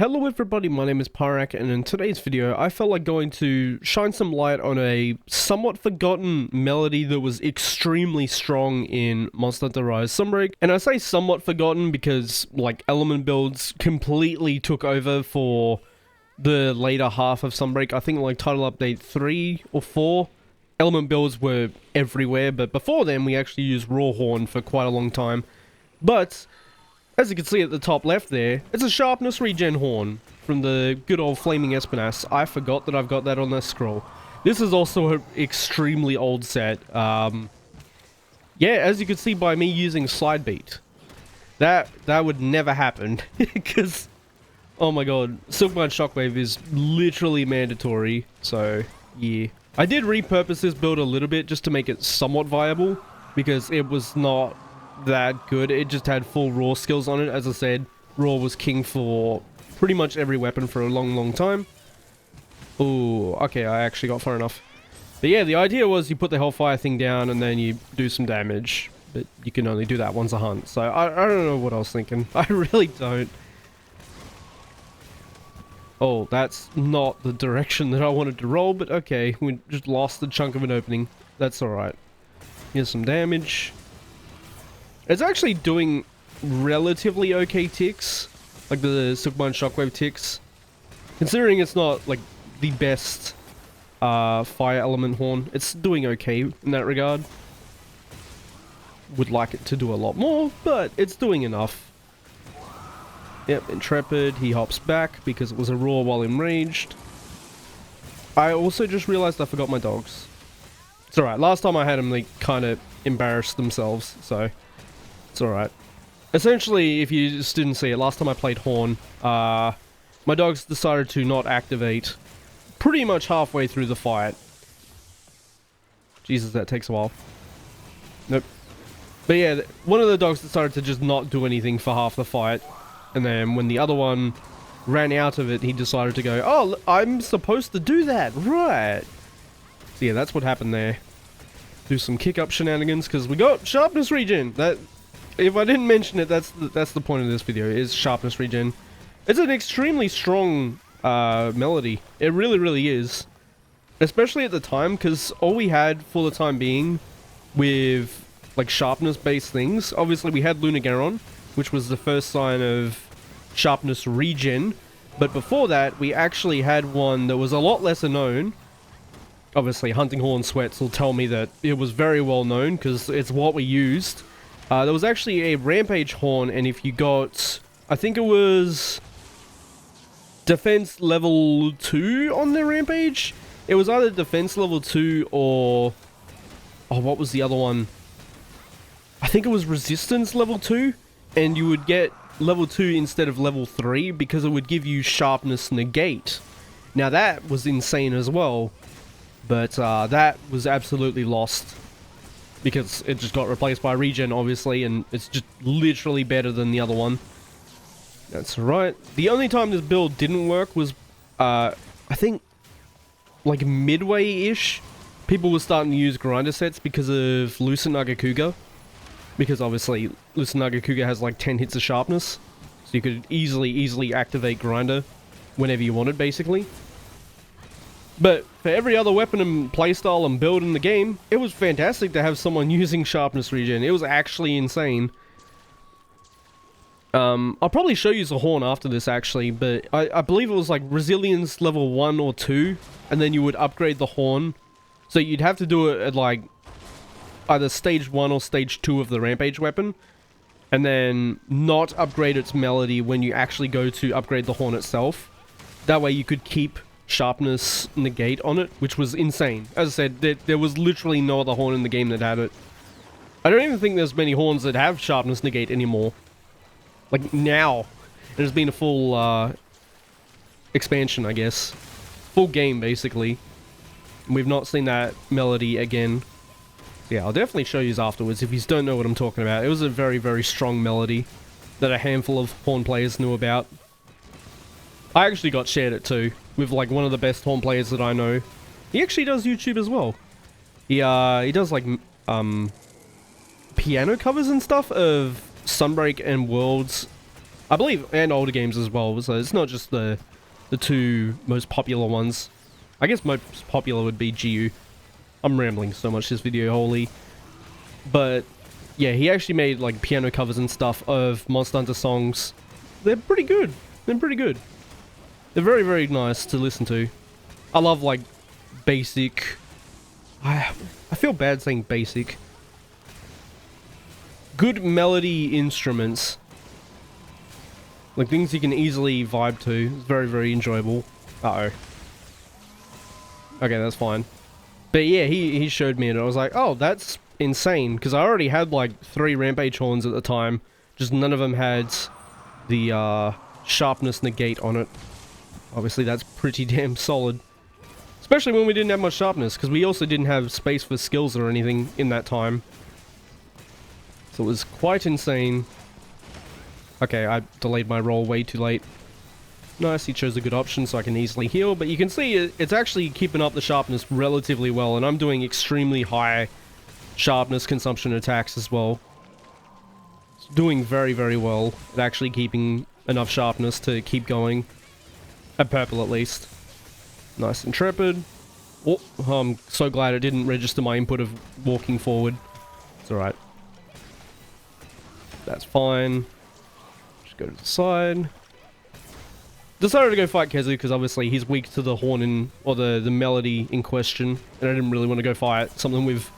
Hello everybody, my name is Pyrac, and in today's video I felt like going to shine some light on a somewhat forgotten melody that was extremely strong in Monster Hunter Rise Sunbreak. And I say somewhat forgotten because like element builds completely took over for the later half of Sunbreak. I think like title update 3 or 4 element builds were everywhere, but before then we actually used raw horn for quite a long time. But as you can see at the top left there, it's a sharpness regen horn from the good old Flaming Espinas. I forgot that I've got that on this scroll. This is also an extremely old set. Yeah, as you can see by me using slide beat, that would never happen because, oh my god, Silkbind Shockwave is literally mandatory. So yeah, I did repurpose this build a little bit just to make it somewhat viable because it was not that good. It just had full raw skills on it. As I said, raw was king for pretty much every weapon for a long time. Oh, okay, I actually got far enough. But yeah, the idea was you put the Hellfire thing down and then you do some damage, but you can only do that once a hunt. So I don't know what I was thinking. I really don't. Oh, that's not the direction that I wanted to roll, but okay, we just lost a chunk of an opening. That's alright. Here's some damage. It's actually doing relatively okay ticks, like the Silkbind Shockwave ticks. Considering it's not like the best fire element horn, it's doing okay in that regard. Would like it to do a lot more, but it's doing enough. Yep, Intrepid, he hops back because it was a raw while enraged. I also just realized I forgot my dogs. It's alright, last time I had them they kind of embarrassed themselves, so it's alright. Essentially, if you just didn't see it, last time I played Horn, my dogs decided to not activate pretty much halfway through the fight. Jesus, that takes a while. Nope. But yeah, one of the dogs decided to just not do anything for half the fight. And then when the other one ran out of it, he decided to go, oh, I'm supposed to do that, right. So yeah, that's what happened there. Do some kick-up shenanigans, because we got sharpness regen. That... If I didn't mention it, that's the point of this video, is sharpness regen. It's an extremely strong melody. It really is. Especially at the time, because all we had for the time being with like sharpness-based things, obviously we had Lunagaron, which was the first sign of sharpness regen. But before that, we actually had one that was a lot lesser known. Obviously, Hunting Horn Sweats will tell me that it was very well known, because it's what we used. There was actually a Rampage Horn, and if you got, I think it was Defense level 2 on the Rampage? It was either Defense level 2 or... Oh, what was the other one? I think it was Resistance level 2, and you would get level 2 instead of level 3 because it would give you Sharpness Negate. Now that was insane as well, but that was absolutely lost. Because it just got replaced by regen, obviously, and it's just literally better than the other one. That's right. The only time this build didn't work was, I think, like midway-ish. People were starting to use grinder sets because of Lucent Nagakuga. Because obviously, Lucent Nagakuga has like 10 hits of sharpness. So you could easily activate grinder whenever you wanted, basically. But for every other weapon and playstyle and build in the game, it was fantastic to have someone using sharpness regen. It was actually insane. I'll probably show you the horn after this actually, but I believe it was like resilience level 1 or 2, and then you would upgrade the horn. So you'd have to do it at like either stage 1 or stage 2 of the rampage weapon, and then not upgrade its melody when you actually go to upgrade the horn itself. That way you could keep sharpness negate on it, which was insane. As I said, there was literally no other horn in the game that had it. I don't even think there's many horns that have sharpness negate anymore. Like now, there's been a full expansion, I guess. Full game, basically. We've not seen that melody again. Yeah, I'll definitely show you afterwards if you don't know what I'm talking about. It was a very strong melody that a handful of horn players knew about. I actually got shared it too, with like one of the best horn players that I know. He actually does YouTube as well. He does like piano covers and stuff of Sunbreak and Worlds I believe, and older games as well, so it's not just the two most popular ones. I guess most popular would be GU. I'm rambling so much this video, holy. But yeah, he actually made like piano covers and stuff of Monster Hunter songs. They're pretty good. They're pretty good. They're very, very nice to listen to. I love like basic... I feel bad saying basic. Good melody instruments. Like things you can easily vibe to. It's very, very enjoyable. Uh-oh. Okay, that's fine. But yeah, he showed me and I was like, oh, that's insane. Because I already had like 3 rampage horns at the time. Just none of them had the sharpness negate on it. Obviously, that's pretty damn solid. Especially when we didn't have much sharpness. Because we also didn't have space for skills or anything in that time. So it was quite insane. Okay, I delayed my roll way too late. Nice, he chose a good option so I can easily heal. But you can see it's actually keeping up the sharpness relatively well. And I'm doing extremely high sharpness consumption attacks as well. It's doing very, very well at actually keeping enough sharpness to keep going. At purple at least. Nice intrepid. Oh, I'm so glad it didn't register my input of walking forward. It's alright. That's fine. Just go to the side. Decided to go fight Kezu because obviously he's weak to the horn in, or the melody in question. And I didn't really want to go fight something with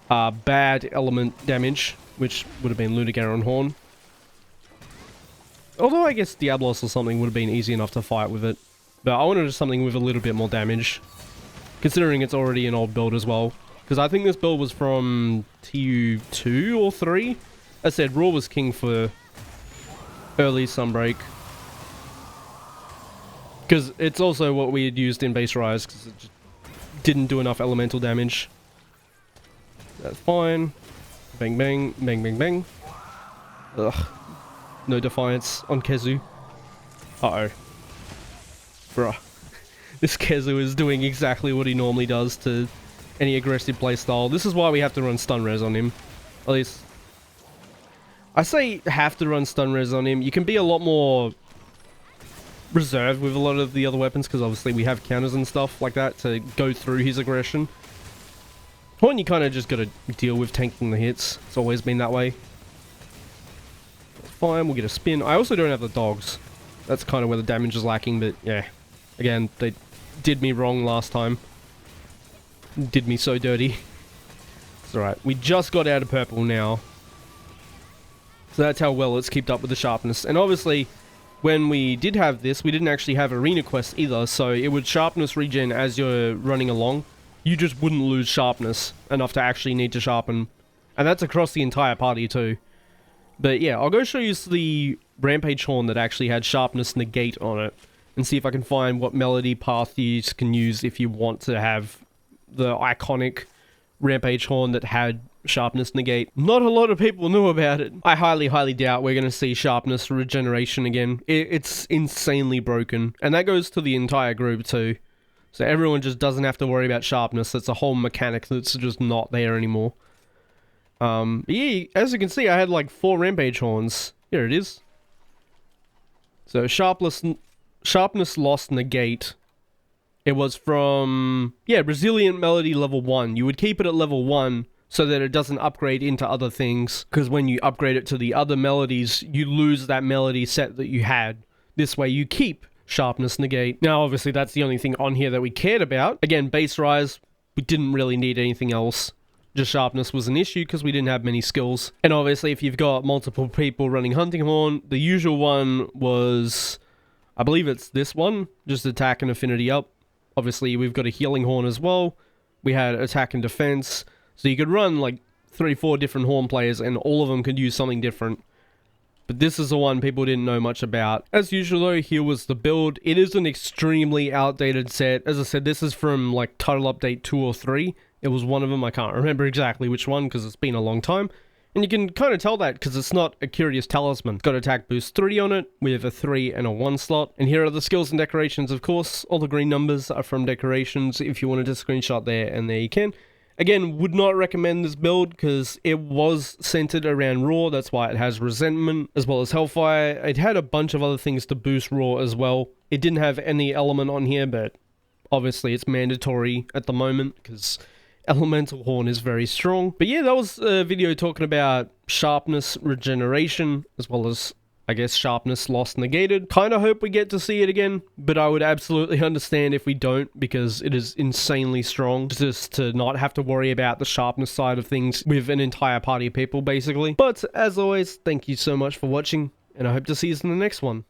bad element damage, which would have been Lunagaron horn. Although I guess Diablos or something would have been easy enough to fight with it. But I wanted something with a little bit more damage. Considering it's already an old build as well. Because I think this build was from TU2 or 3. As I said, Raw was king for early Sunbreak. Because it's also what we had used in Base Rise, because it just didn't do enough elemental damage. That's fine. Bang bang, bang bang bang. Ugh. No defiance on Kezu. Uh-oh. Bruh. This Kezu is doing exactly what he normally does to any aggressive playstyle. This is why we have to run stun res on him. At least... I say have to run stun res on him. You can be a lot more reserved with a lot of the other weapons, because obviously we have counters and stuff like that to go through his aggression. Horn, you kind of just got to deal with tanking the hits. It's always been that way. Fine, we'll get a spin. I also don't have the dogs. That's kind of where the damage is lacking, but yeah. Again, they did me wrong last time. Did me so dirty. It's alright. We just got out of purple now. So that's how well it's kept up with the sharpness. And obviously, when we did have this, we didn't actually have arena quest either, so it would sharpness regen as you're running along. You just wouldn't lose sharpness enough to actually need to sharpen. And that's across the entire party too. But yeah, I'll go show you the Rampage Horn that actually had Sharpness Negate on it. And see if I can find what melody path you can use if you want to have the iconic Rampage Horn that had Sharpness Negate. Not a lot of people knew about it. I highly, highly doubt we're going to see Sharpness Regeneration again. It's insanely broken. And that goes to the entire group too. So everyone just doesn't have to worry about Sharpness. It's a whole mechanic that's just not there anymore. Yeah, as you can see, I had like 4 Rampage Horns. Here it is. So, Sharpness Lost Negate. It was from, yeah, Resilient Melody level 1. You would keep it at level 1 so that it doesn't upgrade into other things. Because when you upgrade it to the other melodies, you lose that melody set that you had. This way you keep Sharpness Negate. Now, obviously, that's the only thing on here that we cared about. Again, Base Rise, we didn't really need anything else. Just sharpness was an issue because we didn't have many skills. And obviously, if you've got multiple people running Hunting Horn, the usual one was, I believe it's this one, just attack and affinity up. Obviously, we've got a Healing Horn as well. We had attack and defense. So you could run like 3-4 different Horn players and all of them could use something different. But this is the one people didn't know much about. As usual though, here was the build. It is an extremely outdated set. As I said, this is from like Title Update 2 or 3. It was one of them. I can't remember exactly which one because it's been a long time. And you can kind of tell that because it's not a Curious Talisman. It's got attack boost 3 on it with a 3 and a 1 slot. And here are the skills and decorations, of course. All the green numbers are from decorations. If you wanted to screenshot there, and there you can. Again, would not recommend this build because it was centered around Raw. That's why it has Resentment as well as Hellfire. It had a bunch of other things to boost Raw as well. It didn't have any element on here, but obviously it's mandatory at the moment because Elemental Horn is very strong. But yeah, that was a video talking about sharpness regeneration as well as, I guess, sharpness lost negated. Kind of hope we get to see it again, but I would absolutely understand if we don't because it is insanely strong just to not have to worry about the sharpness side of things with an entire party of people basically. But as always, thank you so much for watching and I hope to see you in the next one.